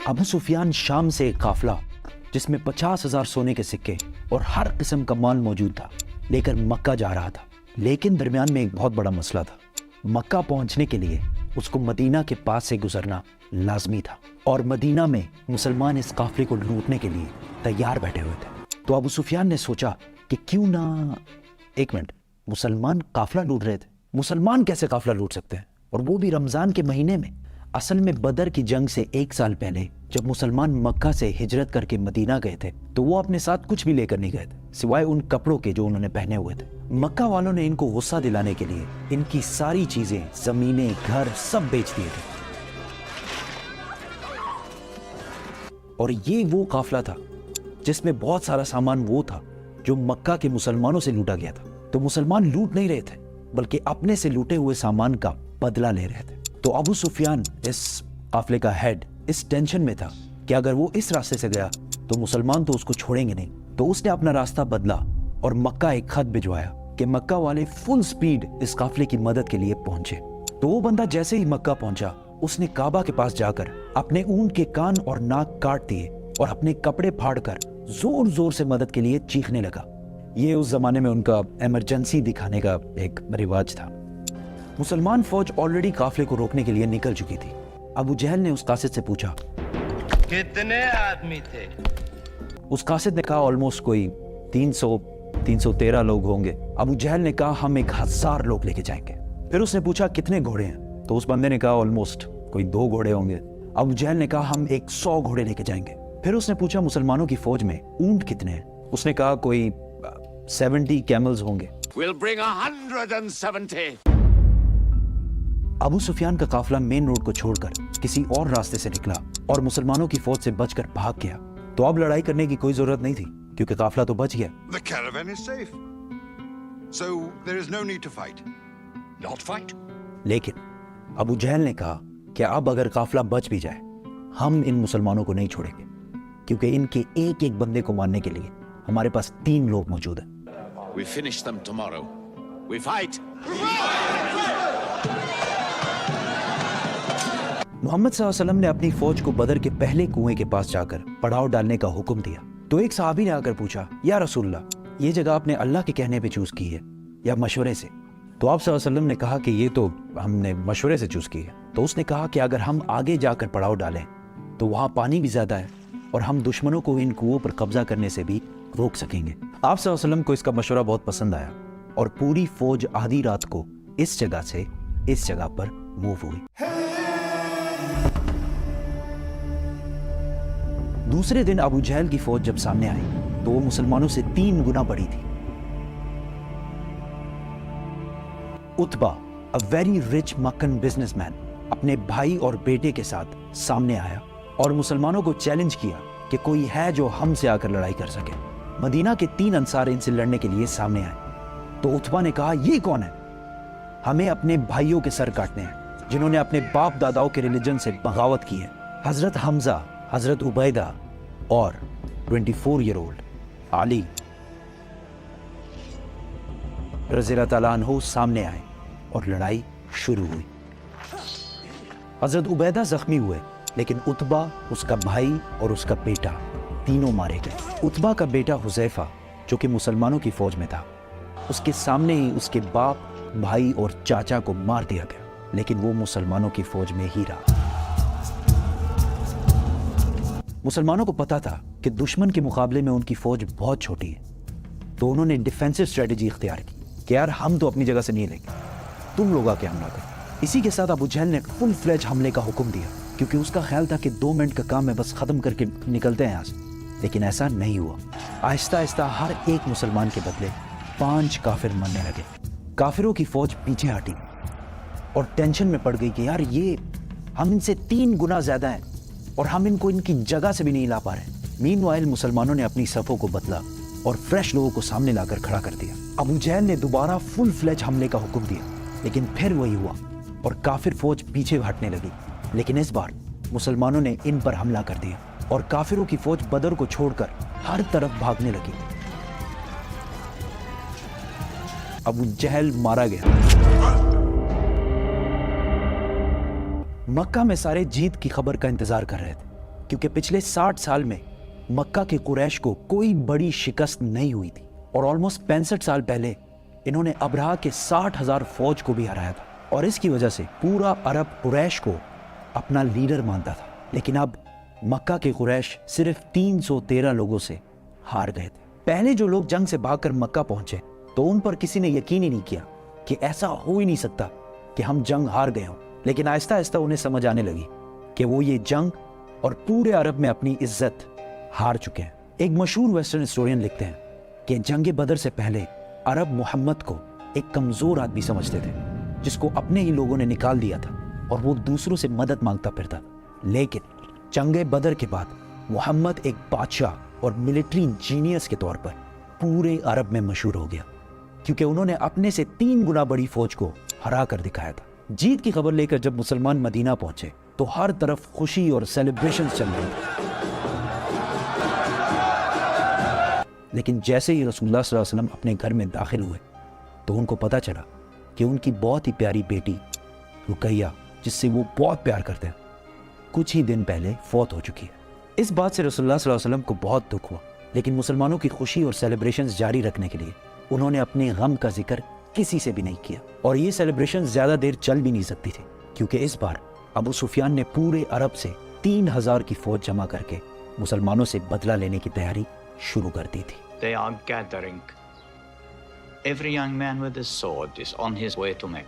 ابو सुफियान शाम से एक काफिला जिसमें 50,000 सोने के सिक्के और हर किस्म का माल मौजूद था लेकर मक्का जा रहा था। लेकिन दरमियान में एक बहुत बड़ा मसला था। मक्का पहुंचने के लिए उसको मदीना के पास से गुजरना लाजमी था और मदीना में मुसलमान इस काफिले को लूटने के लिए तैयार बैठे हुए थे। तो अबू सुफियान ने सोचा कि क्यों ना, एक मिनट, मुसलमान काफिला लूट रहे थे, मुसलमान कैसे काफिला लूट सकते हैं, और वो भी रमजान के महीने में। असल में बदर की जंग से 1 साल पहले जब मुसलमान मक्का से हिजरत करके मदीना गए थे तो वो अपने साथ कुछ भी लेकर नहीं गए थे सिवाय उन कपड़ों के जो उन्होंने पहने हुए थे। मक्का वालों ने इनको गुस्सा दिलाने के लिए इनकी सारी चीजें, जमीनें, घर सब बेच दिए थे। और ये वो काफिला था जिसमें बहुत सारा सामान वो था जो मक्का के मुसलमानों से लूटा गया था। तो मुसलमान लूट नहीं रहे थे बल्कि अपने से लूटे हुए सामान का बदला ले रहे थे। तो अबू सुफियान, इस काफिले का हेड, इस टेंशन में था कि अगर वो इस रास्ते से गया तो मुसलमान तो उसको छोड़ेंगे नहीं। तो उसने अपना रास्ता बदला और मक्का एक खत भिजवाया कि मक्का वाले फुल स्पीड इस काफिले की मदद के लिए पहुंचे। तो वो बंदा जैसे ही मक्का पहुंचा उसने काबा के पास जाकर अपने ऊंट के कान और नाक काट दिए और अपने कपड़े फाड़कर जोर जोर से मदद के लिए चीखने लगा। ये उस जमाने में उनका इमरजेंसी दिखाने का एक रिवाज था। मुसलमान फौज ऑलरेडी काफिले को रोकने के लिए निकल चुकी थी। अबू जहल ने उस कासिद से पूछा, कितने आदमी थे? उस कासिद ने कहा ऑलमोस्ट कोई 313 लोग होंगे। अबू जहल ने कहा हम 1000 लोग लेके जाएंगे। फिर उसने पूछा कितने घोड़े हैं, तो उस बंदे ने कहा ऑलमोस्ट कोई 2 घोड़े होंगे। अबू जहल ने कहा हम 100 घोड़े लेके जाएंगे। फिर उसने पूछा मुसलमानों की फौज में ऊंट कितने हैं, उसने कहा कोई 70 कैमल्स होंगे। We'll bring 170. अबू सुफियान का काफिला मेन रोड को छोड़कर किसी और रास्ते से निकला और मुसलमानों की फौज से बचकर भाग गया। तो अब लड़ाई करने की कोई जरूरत नहीं थी क्योंकि काफिला तो बच गया। The caravan is safe. So there is no need to fight. Not fight. लेकिन अबू जहल ने कहा कि अब अगर काफिला बच भी जाए हम इन मुसलमानों को नहीं छोड़ेंगे क्योंकि इनके एक एक बंदे को मारने के लिए हमारे पास 3 लोग मौजूद हैं। We finish them tomorrow. We fight. Mohammad सल्लल्लाहु अलैहि वसल्लम ने अपनी फौज को बदर के पहले कुएं के पास जाकर पड़ाव डालने का हुक्म दिया। तो एक सहाबी ने आकर पूछा, या रसूलल्लाह, ये जगह आपने अल्लाह के कहने पे चूज की है या मशवरे से? तो आप सल्लल्लाहु अलैहि वसल्लम ने कहा कि ये तो हमने मशवरे से चूज की है। तो उसने कहा कि अगर हम आगे जाकर पड़ाव डालें तो वहां पानी भी ज्यादा है और हम दुश्मनों को इन कुओं पर कब्जा करने से भी रोक सकेंगे। आप सल्लल्लाहु अलैहि वसल्लम को इसका मशवरा बहुत पसंद आया और पूरी फौज आधी रात को इस जगह से इस जगह पर मूव हुई। दूसरे दिन अबू जहल की फौज जब सामने आई तो वो मुसलमानों से 3 गुना बड़ी थी। Utba, a very rich मक्कन businessman, अपने भाई और बेटे के साथ सामने आया और मुसलमानों को चैलेंज किया कि कोई है जो हमसे आकर लड़ाई कर सके। मदीना के 3 अंसार इनसे लड़ने के लिए सामने आए। तो उतबा ने कहा, ये कौन है? हमें अपने भाइयों के सर काटने हैं जिन्होंने अपने बाप दादाओं के रिलीजन से बगावत की है। हजरत हमजा, हजरत उबैदा और 24 ईयर ओल्ड अली रज़ियल्लाहु ताला अन्हु सामने आए और लड़ाई शुरू हुई। हजरत उबैदा जख्मी हुए लेकिन उतबा, उसका भाई और उसका बेटा तीनों मारे गए। उतबा का बेटा हुज़ैफा जो कि मुसलमानों की फौज में था, उसके सामने ही उसके बाप, भाई और चाचा को मार दिया गया लेकिन वो मुसलमानों की फौज में ही रहा। मुसलमानों को पता था कि दुश्मन के मुकाबले में उनकी फौज बहुत छोटी है, तो उन्होंने डिफेंसिव स्ट्रेटजी इख्तियार की कि यार हम तो अपनी जगह से नहीं लेंगे, तुम लोग आके हमला करो। इसी के साथ अबू जहल ने फुल फ्लेज हमले का हुक्म दिया क्योंकि उसका ख्याल था कि 2 मिनट का काम है, बस खत्म करके निकलते हैं यहाँ से। लेकिन ऐसा नहीं हुआ। आहिस्ता आहिस्ता हर एक मुसलमान के बदले 5 काफिर मरने लगे। काफिरों की फौज पीछे हटी और टेंशन में पड़ गई कि यार ये हम इनसे 3 गुना ज्यादा हैं और हम इनको इनकी जगह से भी नहीं ला पा रहे। मीनवाइल मुसलमानों ने अपनी सफों को बदला और फ्रेश लोगों को सामने लाकर खड़ा कर दिया। अबू जहल ने दोबारा फुल फ्लेज हमले का हुक्म दिया लेकिन फिर वही हुआ और काफिर फौज पीछे हटने लगी। लेकिन इस बार मुसलमानों ने इन पर हमला कर दिया और काफिरों की फौज बदर को छोड़कर हर तरफ भागने लगी। अबू जहल मारा गया। मक्का में सारे जीत की खबर का इंतजार कर रहे थे کیونکہ پچھلے 60 سال میں مکہ کے قریش کو کوئی بڑی شکست نہیں ہوئی تھی اور آلموسٹ 65 سال پہلے انہوں نے ابرہہ کے 60,000 فوج کو بھی ہرایا تھا اور اس کی وجہ سے پورا عرب قریش کو اپنا لیڈر مانتا تھا. لیکن اب مکہ کے قریش صرف 313 لوگوں سے ہار گئے تھے. پہلے جو لوگ جنگ سے بھاگ کر مکہ پہنچے تو ان پر کسی نے یقین ہی نہیں کیا کہ ایسا ہو ہی نہیں سکتا کہ ہم جنگ ہار گئے ہوں. لیکن آہستہ آہستہ انہیں سمجھ آنے لگی کہ وہ یہ جنگ اور پورے عرب میں اپنی عزت ہار چکے ہیں. ایک مشہور ویسٹرن ہسٹورین لکھتے ہیں کہ جنگ بدر سے پہلے عرب محمد کو ایک کمزور آدمی سمجھتے تھے جس کو اپنے ہی لوگوں نے نکال دیا تھا اور وہ دوسروں سے مدد مانگتا پھرتا. لیکن جنگ بدر کے بعد محمد ایک بادشاہ اور ملٹری جینیس کے طور پر پورے عرب میں مشہور ہو گیا کیونکہ انہوں نے اپنے سے 3 گنا بڑی فوج کو ہرا کر دکھایا تھا. جیت کی خبر لے کر جب مسلمان مدینہ پہنچے تو ہر طرف خوشی اور سیلیبریشن چل رہی تھی. لیکن جیسے ہی رسول اللہ صلی اللہ علیہ وسلم اپنے گھر میں داخل ہوئے تو ان کو پتہ چلا کہ ان کی بہت ہی پیاری بیٹی رقیہ جس سے وہ بہت پیار کرتے ہیں کچھ ہی دن پہلے فوت ہو چکی ہے. اس بات سے رسول اللہ صلی اللہ علیہ وسلم کو بہت دکھ ہوا لیکن مسلمانوں کی خوشی اور سیلیبریشنز جاری رکھنے کے لیے انہوں نے اپنے غم کا ذکر کسی سے بھی نہیں کیا اور یہ سیلیبریشن زیادہ دیر چل بھی نہیں سکتی تھی کیونکہ اس بار ابو سفیان نے پورے عرب سے 3000 کی فوج جمع کر کے مسلمانوں سے بدلہ لینے کی تیاری شروع کر دی تھی. They are gathering. Every young man with a sword is on his way to Mecca.